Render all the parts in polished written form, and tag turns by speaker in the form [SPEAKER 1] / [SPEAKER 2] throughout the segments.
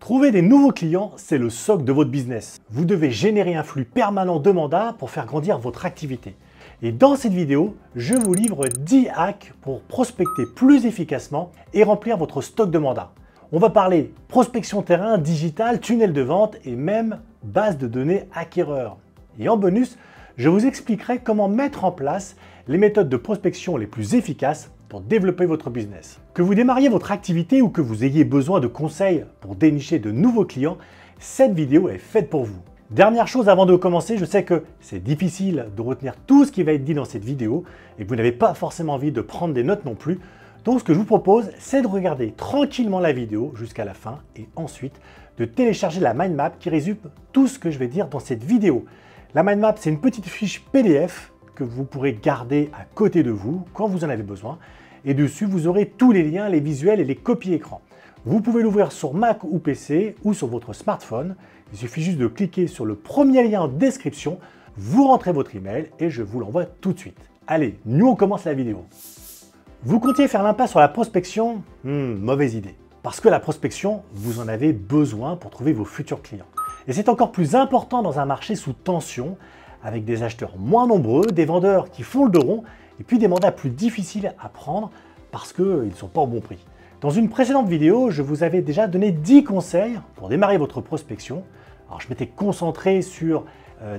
[SPEAKER 1] Trouver des nouveaux clients, c'est le socle de votre business. Vous devez générer un flux permanent de mandats pour faire grandir votre activité. Et dans cette vidéo, je vous livre 10 hacks pour prospecter plus efficacement et remplir votre stock de mandats. On va parler prospection terrain, digital, tunnel de vente et même base de données acquéreurs. Et en bonus, je vous expliquerai comment mettre en place les méthodes de prospection les plus efficaces pour développer votre business. Que vous démarriez votre activité ou que vous ayez besoin de conseils pour dénicher de nouveaux clients, cette vidéo est faite pour vous. Dernière chose avant de commencer, je sais que c'est difficile de retenir tout ce qui va être dit dans cette vidéo et que vous n'avez pas forcément envie de prendre des notes non plus. Donc ce que je vous propose, c'est de regarder tranquillement la vidéo jusqu'à la fin et ensuite de télécharger la mind map qui résume tout ce que je vais dire dans cette vidéo. La mind map, c'est une petite fiche PDF que vous pourrez garder à côté de vous quand vous en avez besoin. Et dessus, vous aurez tous les liens, les visuels et les copies écran. Vous pouvez l'ouvrir sur Mac ou PC ou sur votre smartphone. Il suffit juste de cliquer sur le premier lien en description, vous rentrez votre email et je vous l'envoie tout de suite. Allez, nous on commence la vidéo. Vous comptiez faire l'impasse sur la prospection? Mauvaise idée. Parce que la prospection, vous en avez besoin pour trouver vos futurs clients. Et c'est encore plus important dans un marché sous tension, avec des acheteurs moins nombreux, des vendeurs qui font le dos rond, et puis des mandats plus difficiles à prendre parce qu'ils ne sont pas au bon prix. Dans une précédente vidéo, je vous avais déjà donné 10 conseils pour démarrer votre prospection. Alors je m'étais concentré sur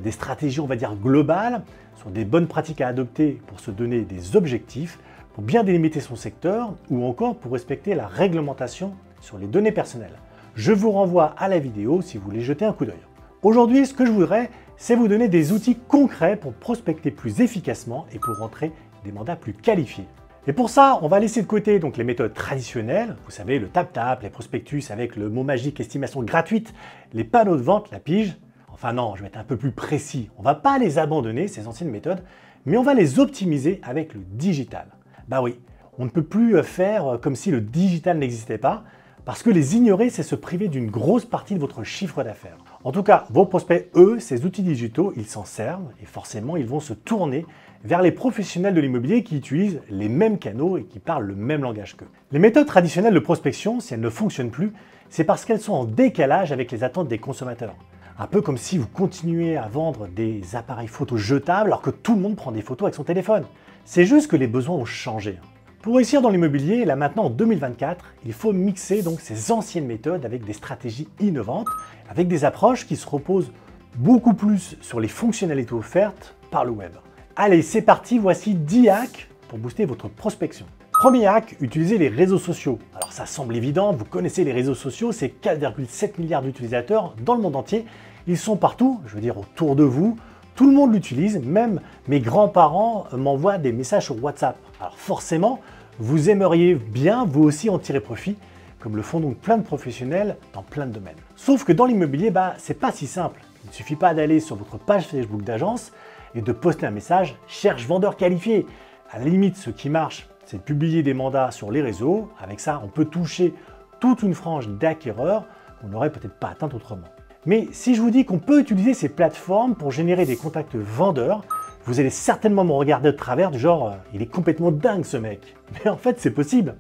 [SPEAKER 1] des stratégies, on va dire, globales, sur des bonnes pratiques à adopter pour se donner des objectifs, pour bien délimiter son secteur, ou encore pour respecter la réglementation sur les données personnelles. Je vous renvoie à la vidéo si vous voulez jeter un coup d'œil. Aujourd'hui, ce que je voudrais, c'est vous donner des outils concrets pour prospecter plus efficacement et pour rentrer des mandats plus qualifiés. Et pour ça, on va laisser de côté donc les méthodes traditionnelles, vous savez, le tap-tap, les prospectus avec le mot magique estimation gratuite, les panneaux de vente, la pige. Enfin non, je vais être un peu plus précis. On ne va pas les abandonner, ces anciennes méthodes, mais on va les optimiser avec le digital. Bah oui, on ne peut plus faire comme si le digital n'existait pas, parce que les ignorer, c'est se priver d'une grosse partie de votre chiffre d'affaires. En tout cas, vos prospects, eux, ces outils digitaux, ils s'en servent et forcément, ils vont se tourner vers les professionnels de l'immobilier qui utilisent les mêmes canaux et qui parlent le même langage qu'eux. Les méthodes traditionnelles de prospection, si elles ne fonctionnent plus, c'est parce qu'elles sont en décalage avec les attentes des consommateurs. Un peu comme si vous continuez à vendre des appareils photo jetables alors que tout le monde prend des photos avec son téléphone. C'est juste que les besoins ont changé. Pour réussir dans l'immobilier, là maintenant en 2024, il faut mixer donc ces anciennes méthodes avec des stratégies innovantes, avec des approches qui se reposent beaucoup plus sur les fonctionnalités offertes par le web. Allez, c'est parti, voici 10 hacks pour booster votre prospection. Premier hack, utilisez les réseaux sociaux. Alors ça semble évident, vous connaissez les réseaux sociaux, c'est 4,7 milliards d'utilisateurs dans le monde entier. Ils sont partout, je veux dire autour de vous. Tout le monde l'utilise, même mes grands-parents m'envoient des messages sur WhatsApp. Alors forcément, vous aimeriez bien vous aussi en tirer profit, comme le font donc plein de professionnels dans plein de domaines. Sauf que dans l'immobilier, c'est pas si simple. Il ne suffit pas d'aller sur votre page Facebook d'agence et de poster un message « Cherche vendeur qualifié ». À la limite, ce qui marche, c'est de publier des mandats sur les réseaux. Avec ça, on peut toucher toute une frange d'acquéreurs qu'on n'aurait peut-être pas atteint autrement. Mais si je vous dis qu'on peut utiliser ces plateformes pour générer des contacts vendeurs, vous allez certainement me regarder de travers du genre « il est complètement dingue ce mec ». Mais en fait, c'est possible,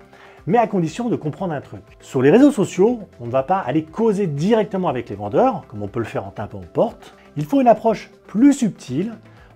[SPEAKER 1] mais à condition de comprendre un truc. Sur les réseaux sociaux, on ne va pas aller causer directement avec les vendeurs, comme on peut le faire en tapant aux portes. Il faut une approche plus subtile.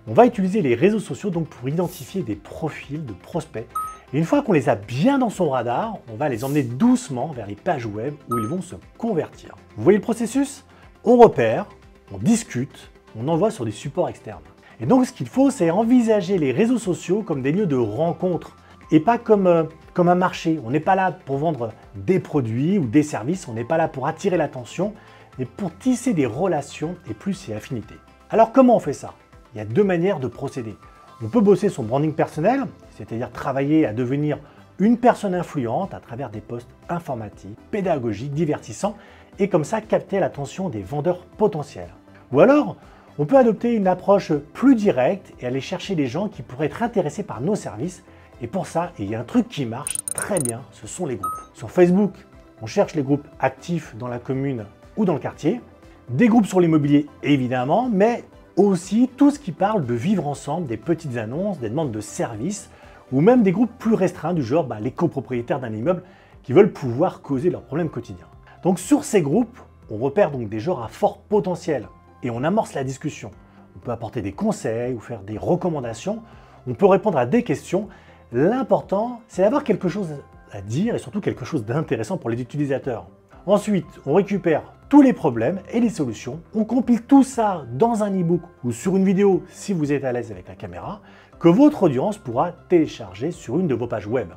[SPEAKER 1] On va utiliser les réseaux sociaux donc pour identifier des profils de prospects. Et une fois qu'on les a bien dans son radar, on va les emmener doucement vers les pages web où ils vont se convertir. Vous voyez le processus? On repère, on discute, on envoie sur des supports externes. Et donc ce qu'il faut, c'est envisager les réseaux sociaux comme des lieux de rencontre et pas comme un marché. On n'est pas là pour vendre des produits ou des services, on n'est pas là pour attirer l'attention, mais pour tisser des relations et plus ses affinités. Alors comment on fait ça? Il y a deux manières de procéder. On peut bosser son branding personnel, c'est-à-dire travailler à devenir une personne influente à travers des posts informatifs, pédagogiques, divertissants, et comme ça capter l'attention des vendeurs potentiels. Ou alors, on peut adopter une approche plus directe et aller chercher des gens qui pourraient être intéressés par nos services. Et pour ça, il y a un truc qui marche très bien, ce sont les groupes. Sur Facebook, on cherche les groupes actifs dans la commune ou dans le quartier. Des groupes sur l'immobilier, évidemment, mais aussi tout ce qui parle de vivre ensemble, des petites annonces, des demandes de services, ou même des groupes plus restreints du genre les copropriétaires d'un immeuble qui veulent pouvoir causer leurs problèmes quotidiens. Donc sur ces groupes, on repère donc des genres à fort potentiel et on amorce la discussion. On peut apporter des conseils ou faire des recommandations, on peut répondre à des questions. L'important, c'est d'avoir quelque chose à dire et surtout quelque chose d'intéressant pour les utilisateurs. Ensuite, on récupère tous les problèmes et les solutions, on compile tout ça dans un e-book ou sur une vidéo si vous êtes à l'aise avec la caméra, que votre audience pourra télécharger sur une de vos pages web.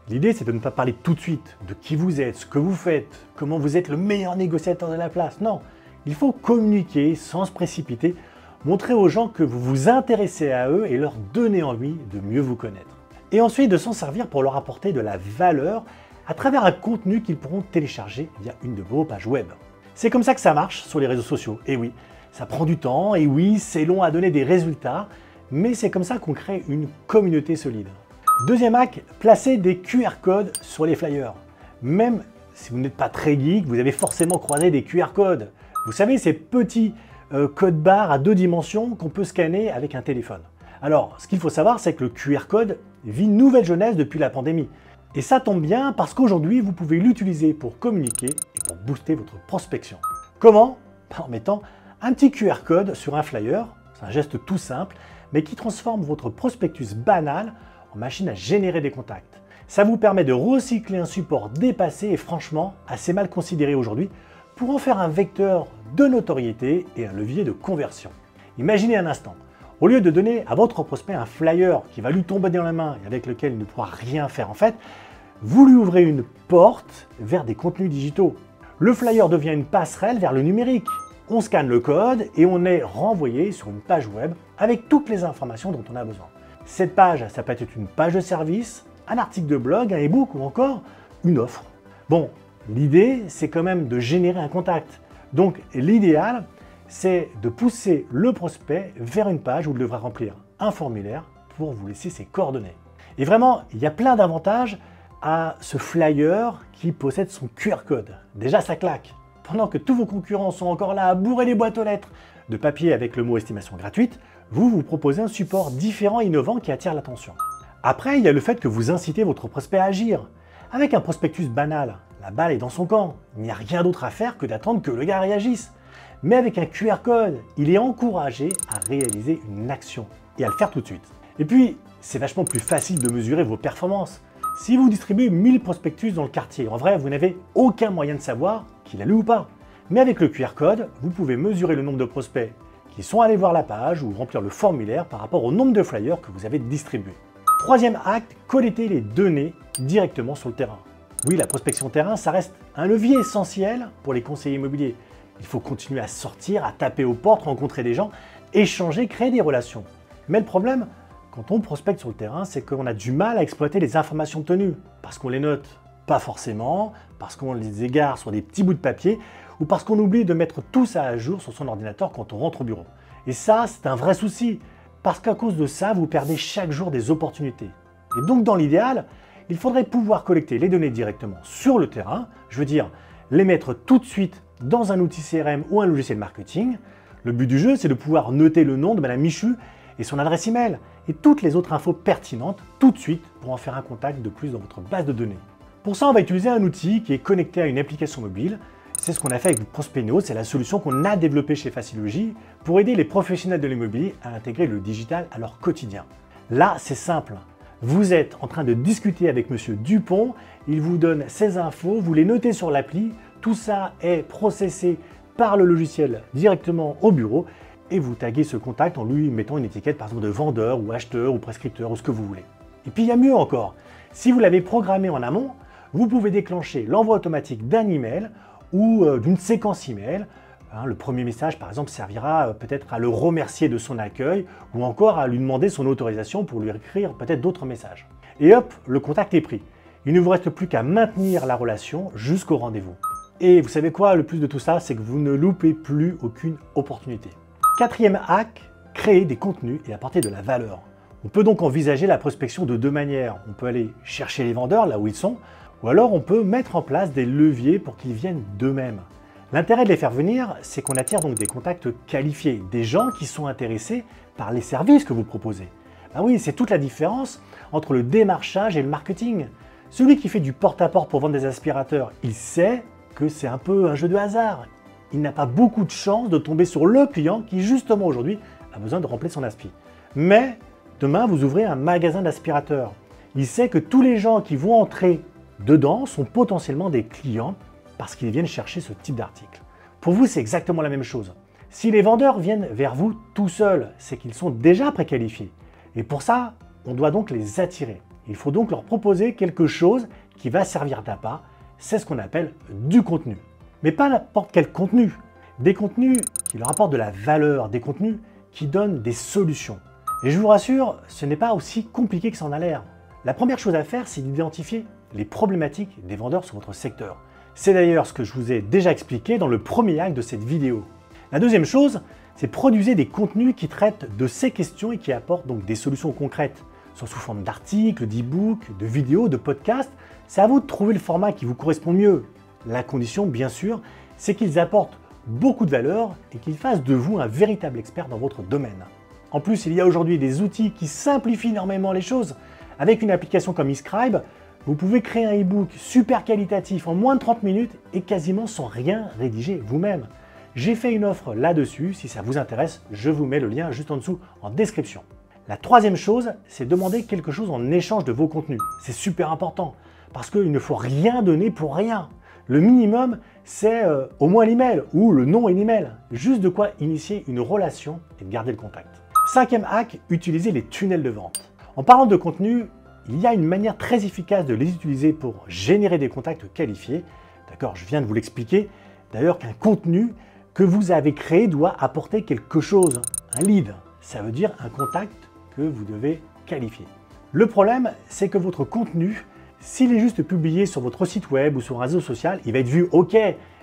[SPEAKER 1] L'idée, c'est de ne pas parler tout de suite de qui vous êtes, ce que vous faites, comment vous êtes le meilleur négociateur de la place. Non, il faut communiquer sans se précipiter, montrer aux gens que vous vous intéressez à eux et leur donner envie de mieux vous connaître. Et ensuite, de s'en servir pour leur apporter de la valeur à travers un contenu qu'ils pourront télécharger via une de vos pages web. C'est comme ça que ça marche sur les réseaux sociaux. Et oui, ça prend du temps, et oui, c'est long à donner des résultats, mais c'est comme ça qu'on crée une communauté solide. Deuxième hack, placez des QR codes sur les flyers. Même si vous n'êtes pas très geek, vous avez forcément croisé des QR codes. Vous savez, ces petits codes barres à 2 dimensions qu'on peut scanner avec un téléphone. Alors, ce qu'il faut savoir, c'est que le QR code vit une nouvelle jeunesse depuis la pandémie. Et ça tombe bien parce qu'aujourd'hui, vous pouvez l'utiliser pour communiquer et pour booster votre prospection. Comment? En mettant un petit QR code sur un flyer. C'est un geste tout simple, mais qui transforme votre prospectus banal en machine à générer des contacts. Ça vous permet de recycler un support dépassé et franchement assez mal considéré aujourd'hui pour en faire un vecteur de notoriété et un levier de conversion. Imaginez un instant, au lieu de donner à votre prospect un flyer qui va lui tomber dans la main et avec lequel il ne pourra rien faire en fait, vous lui ouvrez une porte vers des contenus digitaux. Le flyer devient une passerelle vers le numérique. On scanne le code et on est renvoyé sur une page web avec toutes les informations dont on a besoin. Cette page, ça peut être une page de service, un article de blog, un e-book ou encore une offre. Bon, l'idée, c'est quand même de générer un contact. Donc l'idéal, c'est de pousser le prospect vers une page où il devra remplir un formulaire pour vous laisser ses coordonnées. Et vraiment, il y a plein d'avantages à ce flyer qui possède son QR code. Déjà, ça claque. Pendant que tous vos concurrents sont encore là à bourrer les boîtes aux lettres de papier avec le mot estimation gratuite, vous proposez un support différent et innovant qui attire l'attention. Après, il y a le fait que vous incitez votre prospect à agir. Avec un prospectus banal, la balle est dans son camp. Il n'y a rien d'autre à faire que d'attendre que le gars réagisse. Mais avec un QR code, il est encouragé à réaliser une action et à le faire tout de suite. Et puis, c'est vachement plus facile de mesurer vos performances. Si vous distribuez 1000 prospectus dans le quartier, en vrai, vous n'avez aucun moyen de savoir qu'il a lu ou pas. Mais avec le QR code, vous pouvez mesurer le nombre de prospects qui sont allés voir la page ou remplir le formulaire par rapport au nombre de flyers que vous avez distribués. Troisième acte, collecter les données directement sur le terrain. Oui, la prospection terrain, ça reste un levier essentiel pour les conseillers immobiliers. Il faut continuer à sortir, à taper aux portes, rencontrer des gens, échanger, créer des relations. Mais le problème, quand on prospecte sur le terrain, c'est qu'on a du mal à exploiter les informations obtenues, parce qu'on les note pas forcément, parce qu'on les égare sur des petits bouts de papier, ou parce qu'on oublie de mettre tout ça à jour sur son ordinateur quand on rentre au bureau. Et ça, c'est un vrai souci, parce qu'à cause de ça, vous perdez chaque jour des opportunités. Et donc, dans l'idéal, il faudrait pouvoir collecter les données directement sur le terrain, je veux dire, les mettre tout de suite dans un outil CRM ou un logiciel marketing. Le but du jeu, c'est de pouvoir noter le nom de Madame Michu et son adresse email et toutes les autres infos pertinentes tout de suite pour en faire un contact de plus dans votre base de données. Pour ça, on va utiliser un outil qui est connecté à une application mobile. C'est ce qu'on a fait avec Prospeno, c'est la solution qu'on a développée chez Facilogy pour aider les professionnels de l'immobilier à intégrer le digital à leur quotidien. Là, c'est simple. Vous êtes en train de discuter avec Monsieur Dupont, il vous donne ces infos, vous les notez sur l'appli, tout ça est processé par le logiciel directement au bureau et vous taguez ce contact en lui mettant une étiquette par exemple de vendeur ou acheteur ou prescripteur ou ce que vous voulez. Et puis il y a mieux encore, si vous l'avez programmé en amont, vous pouvez déclencher l'envoi automatique d'un email ou d'une séquence email. Le premier message, par exemple, servira peut-être à le remercier de son accueil ou encore à lui demander son autorisation pour lui écrire peut-être d'autres messages. Et hop, le contact est pris. Il ne vous reste plus qu'à maintenir la relation jusqu'au rendez-vous. Et vous savez quoi, le plus de tout ça, c'est que vous ne loupez plus aucune opportunité. Quatrième hack, créer des contenus et apporter de la valeur. On peut donc envisager la prospection de deux manières. On peut aller chercher les vendeurs là où ils sont, ou alors on peut mettre en place des leviers pour qu'ils viennent d'eux-mêmes. L'intérêt de les faire venir, c'est qu'on attire donc des contacts qualifiés, des gens qui sont intéressés par les services que vous proposez. Ah oui, c'est toute la différence entre le démarchage et le marketing. Celui qui fait du porte-à-porte pour vendre des aspirateurs, il sait que c'est un peu un jeu de hasard. Il n'a pas beaucoup de chance de tomber sur le client qui justement aujourd'hui a besoin de remplir son aspi. Mais demain, vous ouvrez un magasin d'aspirateurs. Il sait que tous les gens qui vont entrer dedans sont potentiellement des clients parce qu'ils viennent chercher ce type d'article. Pour vous, c'est exactement la même chose. Si les vendeurs viennent vers vous tout seuls, c'est qu'ils sont déjà préqualifiés. Et pour ça, on doit donc les attirer. Il faut donc leur proposer quelque chose qui va servir d'appât. C'est ce qu'on appelle du contenu. Mais pas n'importe quel contenu. Des contenus qui leur apportent de la valeur, des contenus qui donnent des solutions. Et je vous rassure, ce n'est pas aussi compliqué que ça en a l'air. La première chose à faire, c'est d'identifier les problématiques des vendeurs sur votre secteur. C'est d'ailleurs ce que je vous ai déjà expliqué dans le premier acte de cette vidéo. La deuxième chose, c'est produire des contenus qui traitent de ces questions et qui apportent donc des solutions concrètes, soit sous forme d'articles, d'e-books, de vidéos, de podcasts. C'est à vous de trouver le format qui vous correspond mieux. La condition, bien sûr, c'est qu'ils apportent beaucoup de valeur et qu'ils fassent de vous un véritable expert dans votre domaine. En plus, il y a aujourd'hui des outils qui simplifient énormément les choses. Avec une application comme eScribe, vous pouvez créer un e-book super qualitatif en moins de 30 minutes et quasiment sans rien rédiger vous-même. J'ai fait une offre là-dessus, si ça vous intéresse, je vous mets le lien juste en dessous en description. La troisième chose, c'est demander quelque chose en échange de vos contenus. C'est super important parce qu'il ne faut rien donner pour rien. Le minimum, c'est au moins l'email ou le nom et l'email. Juste de quoi initier une relation et de garder le contact. Cinquième hack, utiliser les tunnels de vente. En parlant de contenu, il y a une manière très efficace de les utiliser pour générer des contacts qualifiés. D'accord, je viens de vous l'expliquer. D'ailleurs, qu'un contenu que vous avez créé doit apporter quelque chose, un lead. Ça veut dire un contact que vous devez qualifier. Le problème, c'est que votre contenu, s'il est juste publié sur votre site web ou sur un réseau social, il va être vu OK,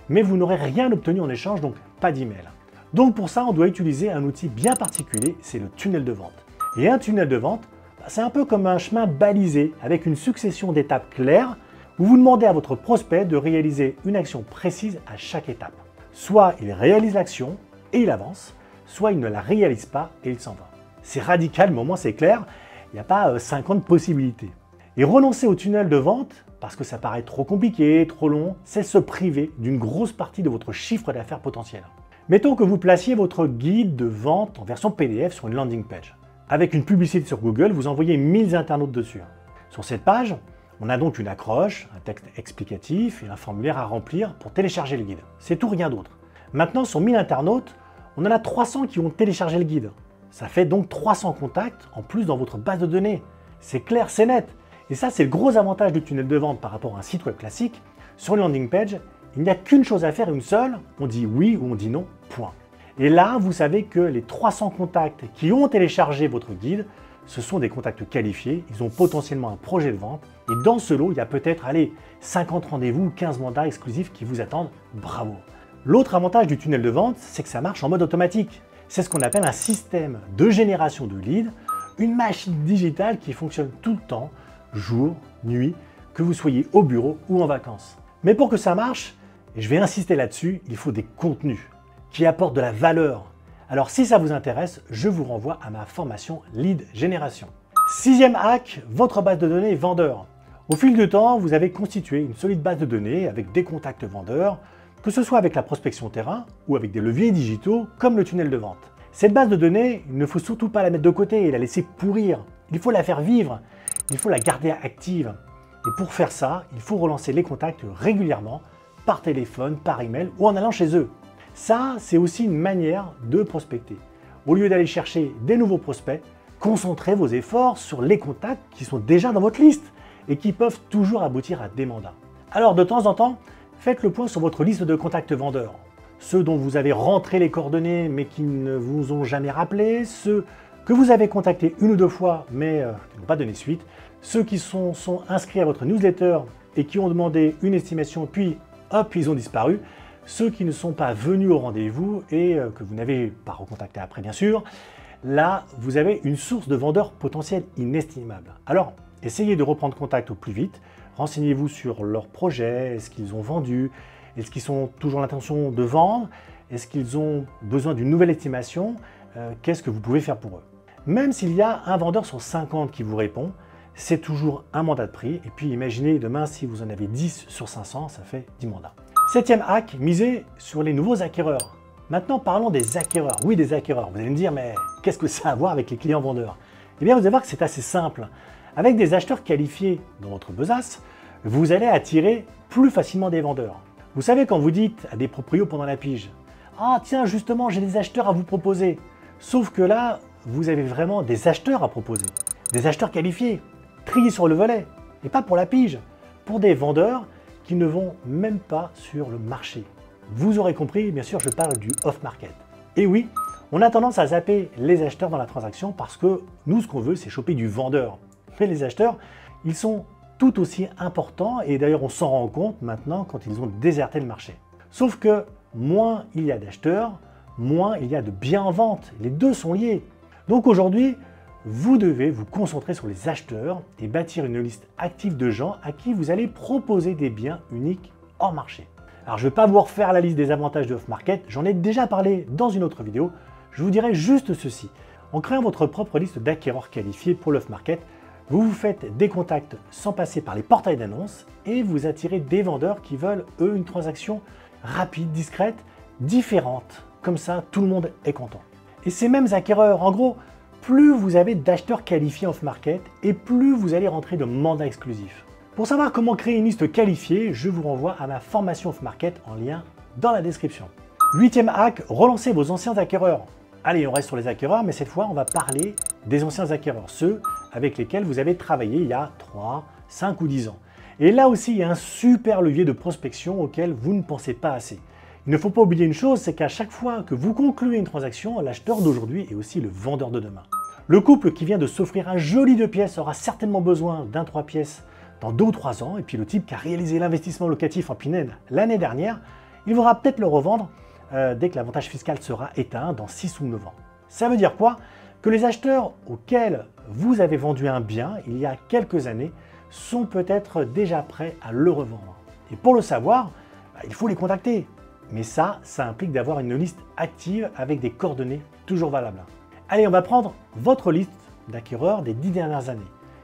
[SPEAKER 1] mais vous n'aurez rien obtenu en échange, donc pas d'email. Donc pour ça, on doit utiliser un outil bien particulier, c'est le tunnel de vente. Et un tunnel de vente, c'est un peu comme un chemin balisé avec une succession d'étapes claires où vous demandez à votre prospect de réaliser une action précise à chaque étape. Soit il réalise l'action et il avance, soit il ne la réalise pas et il s'en va. C'est radical, mais au moins c'est clair, il n'y a pas 50 possibilités. Et renoncer au tunnel de vente, parce que ça paraît trop compliqué, trop long, c'est se priver d'une grosse partie de votre chiffre d'affaires potentiel. Mettons que vous placiez votre guide de vente en version PDF sur une landing page. Avec une publicité sur Google, vous envoyez 1000 internautes dessus. Sur cette page, on a donc une accroche, un texte explicatif et un formulaire à remplir pour télécharger le guide. C'est tout, rien d'autre. Maintenant, sur 1000 internautes, on en a 300 qui ont téléchargé le guide. Ça fait donc 300 contacts en plus dans votre base de données. C'est clair, c'est net. Et ça, c'est le gros avantage du tunnel de vente par rapport à un site web classique. Sur une landing page, il n'y a qu'une chose à faire, une seule. On dit oui ou on dit non, point. Et là, vous savez que les 300 contacts qui ont téléchargé votre guide, ce sont des contacts qualifiés, ils ont potentiellement un projet de vente. Et dans ce lot, il y a peut-être, 50 rendez-vous ou 15 mandats exclusifs qui vous attendent. Bravo! L'autre avantage du tunnel de vente, c'est que ça marche en mode automatique. C'est ce qu'on appelle un système de génération de leads, une machine digitale qui fonctionne tout le temps, jour, nuit, que vous soyez au bureau ou en vacances. Mais pour que ça marche, et je vais insister là-dessus, il faut des contenus qui apportent de la valeur. Alors si ça vous intéresse, je vous renvoie à ma formation Lead Génération. Sixième hack, votre base de données vendeur. Au fil du temps, vous avez constitué une solide base de données avec des contacts vendeurs, que ce soit avec la prospection terrain ou avec des leviers digitaux comme le tunnel de vente. Cette base de données, il ne faut surtout pas la mettre de côté et la laisser pourrir. Il faut la faire vivre, il faut la garder active. Et pour faire ça, il faut relancer les contacts régulièrement, par téléphone, par email ou en allant chez eux. Ça, c'est aussi une manière de prospecter. Au lieu d'aller chercher des nouveaux prospects, concentrez vos efforts sur les contacts qui sont déjà dans votre liste et qui peuvent toujours aboutir à des mandats. Alors de temps en temps, faites le point sur votre liste de contacts vendeurs. Ceux dont vous avez rentré les coordonnées mais qui ne vous ont jamais rappelé, ceux que vous avez contactés une ou deux fois mais qui n'ont pas donné suite, ceux qui sont inscrits à votre newsletter et qui ont demandé une estimation puis hop, ils ont disparu, ceux qui ne sont pas venus au rendez-vous et que vous n'avez pas recontacté après bien sûr, là vous avez une source de vendeurs potentiels inestimable. Alors essayez de reprendre contact au plus vite, renseignez-vous sur leurs projets, est-ce qu'ils ont vendu, est-ce qu'ils ont toujours l'intention de vendre, est-ce qu'ils ont besoin d'une nouvelle estimation, qu'est-ce que vous pouvez faire pour eux. Même s'il y a un vendeur sur 50 qui vous répond, c'est toujours un mandat de prix. Et puis imaginez demain si vous en avez 10 sur 500, ça fait 10 mandats. Septième hack, misez sur les nouveaux acquéreurs. Maintenant, parlons des acquéreurs. Oui, des acquéreurs. Vous allez me dire, mais qu'est-ce que ça a à voir avec les clients vendeurs? Eh bien, vous allez voir que c'est assez simple. Avec des acheteurs qualifiés dans votre besace, vous allez attirer plus facilement des vendeurs. Vous savez, quand vous dites à des proprios pendant la pige, « Ah tiens, justement, j'ai des acheteurs à vous proposer ». Sauf que là, vous avez vraiment des acheteurs à proposer. Des acheteurs qualifiés, triés sur le volet. Et pas pour la pige, pour des vendeurs qui ne vont même pas sur le marché. Vous aurez compris, bien sûr, je parle du off-market. Et oui, on a tendance à zapper les acheteurs dans la transaction parce que nous, ce qu'on veut, c'est choper du vendeur. Mais les acheteurs, ils sont tout aussi importants et d'ailleurs, on s'en rend compte maintenant quand ils ont déserté le marché. Sauf que moins il y a d'acheteurs, moins il y a de biens en vente. Les deux sont liés. Donc aujourd'hui, vous devez vous concentrer sur les acheteurs et bâtir une liste active de gens à qui vous allez proposer des biens uniques hors marché. Alors je ne vais pas vous refaire la liste des avantages de off-market, j'en ai déjà parlé dans une autre vidéo. Je vous dirai juste ceci. En créant votre propre liste d'acquéreurs qualifiés pour l'off-market, vous vous faites des contacts sans passer par les portails d'annonces et vous attirez des vendeurs qui veulent, eux, une transaction rapide, discrète, différente. Comme ça, tout le monde est content. Et ces mêmes acquéreurs, en gros, plus vous avez d'acheteurs qualifiés off-market et plus vous allez rentrer de mandats exclusifs. Pour savoir comment créer une liste qualifiée, je vous renvoie à ma formation off-market en lien dans la description. Huitième hack, relancez vos anciens acquéreurs. Allez, on reste sur les acquéreurs, mais cette fois, on va parler des anciens acquéreurs, ceux avec lesquels vous avez travaillé il y a 3, 5 ou 10 ans. Et là aussi, il y a un super levier de prospection auquel vous ne pensez pas assez. Il ne faut pas oublier une chose, c'est qu'à chaque fois que vous concluez une transaction, l'acheteur d'aujourd'hui est aussi le vendeur de demain. Le couple qui vient de s'offrir un joli 2 pièces aura certainement besoin d'un 3 pièces dans 2 ou 3 ans, et puis le type qui a réalisé l'investissement locatif en Pinède l'année dernière, il voudra peut-être le revendre dès que l'avantage fiscal sera éteint dans 6 ou 9 ans. Ça veut dire quoi? Que les acheteurs auxquels vous avez vendu un bien il y a quelques années sont peut-être déjà prêts à le revendre. Et pour le savoir, il faut les contacter. Mais ça implique d'avoir une liste active avec des coordonnées toujours valables. Allez, on va prendre votre liste d'acquéreurs des 10 dernières années.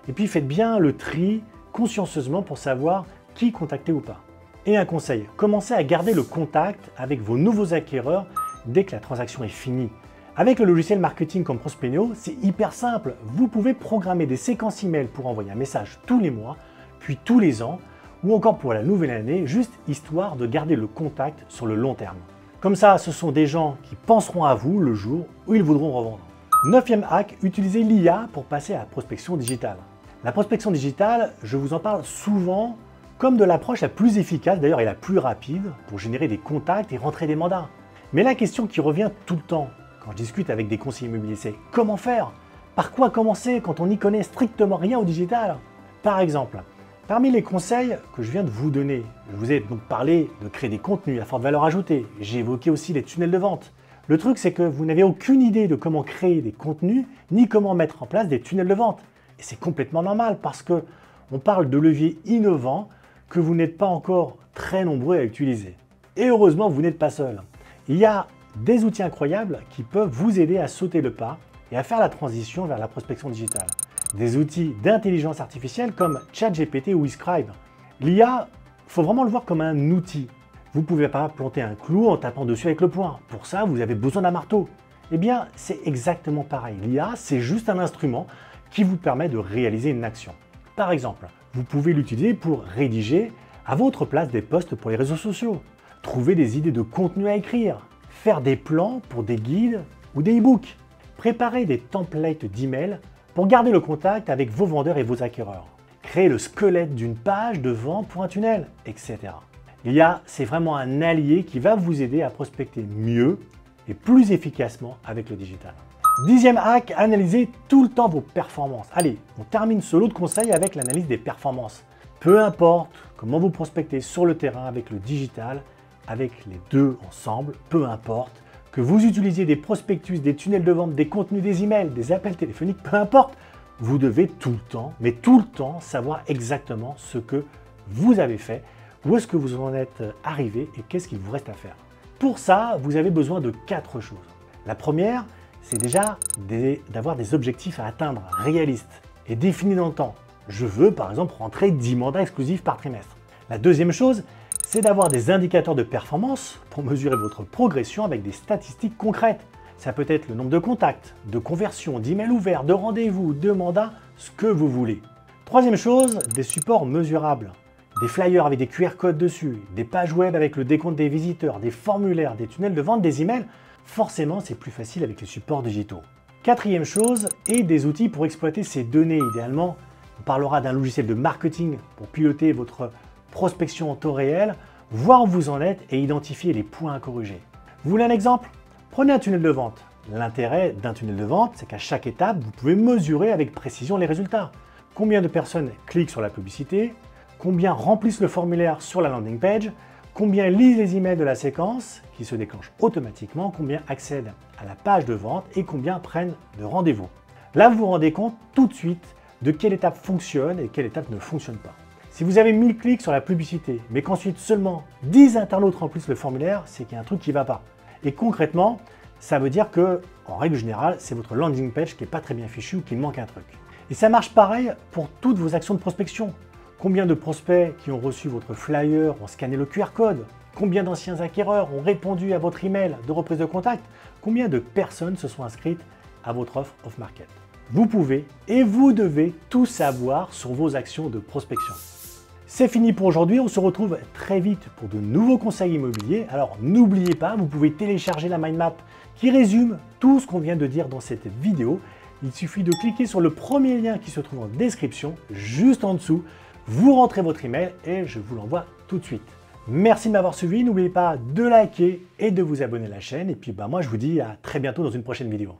[SPEAKER 1] Et puis faites bien le tri consciencieusement pour savoir qui contacter ou pas. Et un conseil, commencez à garder le contact avec vos nouveaux acquéreurs dès que la transaction est finie. Avec le logiciel marketing comme Prospenio, c'est hyper simple. Vous pouvez programmer des séquences email pour envoyer un message tous les mois, puis tous les ans, ou encore pour la nouvelle année, juste histoire de garder le contact sur le long terme. Comme ça, ce sont des gens qui penseront à vous le jour où ils voudront revendre. 9e hack, utilisez l'IA pour passer à la prospection digitale. La prospection digitale, je vous en parle souvent comme de l'approche la plus efficace, d'ailleurs et la plus rapide, pour générer des contacts et rentrer des mandats. Mais la question qui revient tout le temps, quand je discute avec des conseillers immobiliers, c'est comment faire? Par quoi commencer quand on n'y connaît strictement rien au digital? Par exemple, parmi les conseils que je viens de vous donner, je vous ai donc parlé de créer des contenus à forte valeur ajoutée. J'ai évoqué aussi les tunnels de vente. Le truc, c'est que vous n'avez aucune idée de comment créer des contenus, ni comment mettre en place des tunnels de vente. Et c'est complètement normal parce que on parle de leviers innovants que vous n'êtes pas encore très nombreux à utiliser. Et heureusement, vous n'êtes pas seul. Il y a des outils incroyables qui peuvent vous aider à sauter le pas et à faire la transition vers la prospection digitale. Des outils d'intelligence artificielle comme ChatGPT ou eScribe. L'IA, il faut vraiment le voir comme un outil. Vous ne pouvez pas planter un clou en tapant dessus avec le poing. Pour ça, vous avez besoin d'un marteau. Eh bien, c'est exactement pareil. L'IA, c'est juste un instrument qui vous permet de réaliser une action. Par exemple, vous pouvez l'utiliser pour rédiger à votre place des posts pour les réseaux sociaux, trouver des idées de contenu à écrire, faire des plans pour des guides ou des e-books, préparer des templates d'email pour garder le contact avec vos vendeurs et vos acquéreurs, créer le squelette d'une page de vente pour un tunnel, etc. L'IA, c'est vraiment un allié qui va vous aider à prospecter mieux et plus efficacement avec le digital. 10e hack, analysez tout le temps vos performances. Allez, on termine ce lot de conseils avec l'analyse des performances. Peu importe comment vous prospectez sur le terrain avec le digital, avec les deux ensemble, peu importe, que vous utilisiez des prospectus, des tunnels de vente, des contenus, des emails, des appels téléphoniques, peu importe, vous devez tout le temps, mais tout le temps, savoir exactement ce que vous avez fait, où est-ce que vous en êtes arrivé et qu'est-ce qu'il vous reste à faire. Pour ça, vous avez besoin de 4 choses. La première, c'est déjà d'avoir des objectifs à atteindre réalistes et définis dans le temps. Je veux par exemple rentrer 10 mandats exclusifs par trimestre. La deuxième chose, c'est d'avoir des indicateurs de performance pour mesurer votre progression avec des statistiques concrètes. Ça peut être le nombre de contacts, de conversions, d'emails ouverts, de rendez-vous, de mandats, ce que vous voulez. Troisième chose, des supports mesurables. Des flyers avec des QR codes dessus, des pages web avec le décompte des visiteurs, des formulaires, des tunnels de vente, des emails. Forcément, c'est plus facile avec les supports digitaux. Quatrième chose, et des outils pour exploiter ces données. Idéalement, on parlera d'un logiciel de marketing pour piloter votre prospection en temps réel, voir où vous en êtes et identifier les points à corriger. Vous voulez un exemple? Prenez un tunnel de vente. L'intérêt d'un tunnel de vente, c'est qu'à chaque étape, vous pouvez mesurer avec précision les résultats. Combien de personnes cliquent sur la publicité? Combien remplissent le formulaire sur la landing page? Combien lisent les emails de la séquence qui se déclenche automatiquement? Combien accèdent à la page de vente et combien prennent de rendez-vous? Là, vous vous rendez compte tout de suite de quelle étape fonctionne et quelle étape ne fonctionne pas. Si vous avez 1000 clics sur la publicité, mais qu'ensuite seulement 10 internautes remplissent le formulaire, c'est qu'il y a un truc qui ne va pas. Et concrètement, ça veut dire que, en règle générale, c'est votre landing page qui n'est pas très bien fichue ou qu'il manque un truc. Et ça marche pareil pour toutes vos actions de prospection. Combien de prospects qui ont reçu votre flyer ont scanné le QR code? Combien d'anciens acquéreurs ont répondu à votre email de reprise de contact? Combien de personnes se sont inscrites à votre offre off-market? Vous pouvez et vous devez tout savoir sur vos actions de prospection. C'est fini pour aujourd'hui, on se retrouve très vite pour de nouveaux conseils immobiliers. Alors n'oubliez pas, vous pouvez télécharger la mind map qui résume tout ce qu'on vient de dire dans cette vidéo. Il suffit de cliquer sur le premier lien qui se trouve en description, juste en dessous. Vous rentrez votre email et je vous l'envoie tout de suite. Merci de m'avoir suivi, n'oubliez pas de liker et de vous abonner à la chaîne. Et puis moi je vous dis à très bientôt dans une prochaine vidéo.